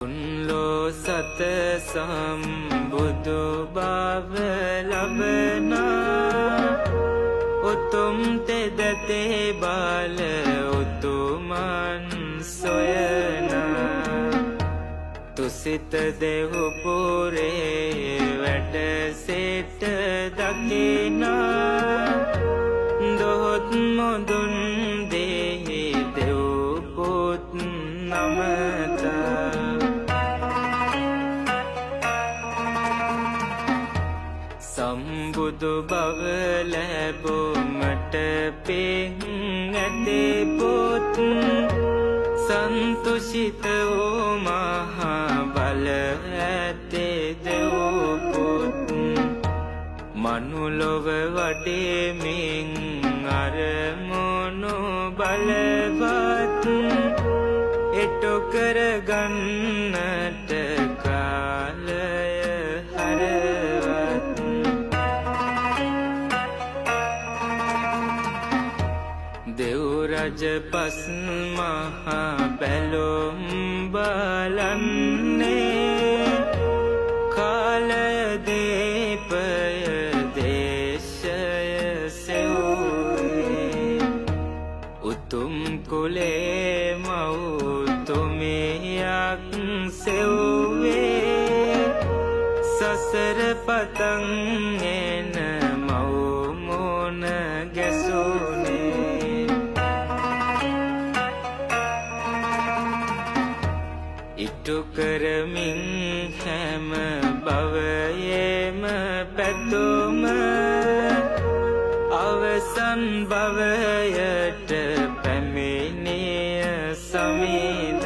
Lo sat sambudu bhav labna utum te date bal utuman soyana tusit dehu pure vada set dakina dohot modun dehi dehu put namata සම්බුදු බව ලැබුමට පින් ඇති පුත් සන්තුෂිත වූ මහා බල ඇති දෙව් පුත් මනුලොව වඩෙමින් අරමුණු බලවත් එටු කරගන්නට කාලය හරවත් දෙව් රජ පස් මහා බැලුම් බලන්නේ කාලය දීපය දේශය සෙව්වේ උතුම් කුලේ මව්තුමියක් සෙව්වේ සසර පතන් එන මව්මුණ ගැසුනේ ඉටු කරමින් හැම භවයේම පැතුම අවසන් භවයට පැමිණිය සමීද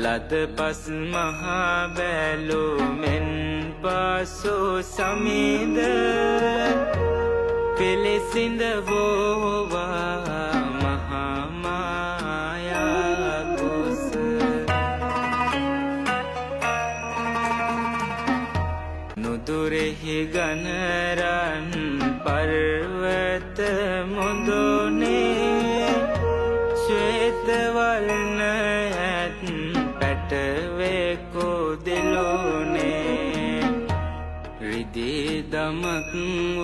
ලද පස් මහා බැලුමෙන් පසු සමීද පිළිසිඳ වූවා මහා මායා කුස නුදුරෙහි ගණරන් පර්වත මුදුනේ ශ්වේත වර්ණ ඇත් පැටවේ කුදිලුනේ රිදී දමක්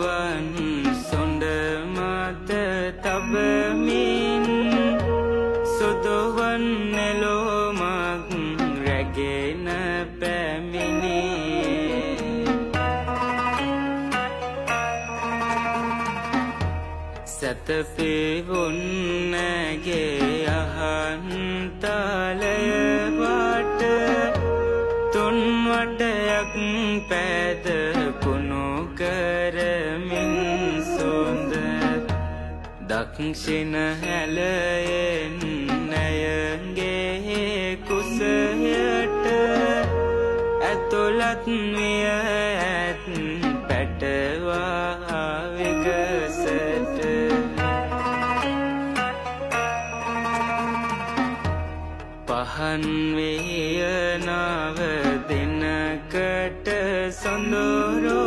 වන් සොඬ මත තබමින් සුදුවන් නෙළුමක් රැගෙන පැමිණේ සැතපෙවුන්නගේ අහන්තලය වට තුන් වටයක් පැද කුණු කරමින් සොඳ දක්ෂිණ හැලයෙන් නැයගේ කුසයට ඇතුළත් විය ඇත් පැටවා විගසට පහන් විය නව දිනකට සොඳුරු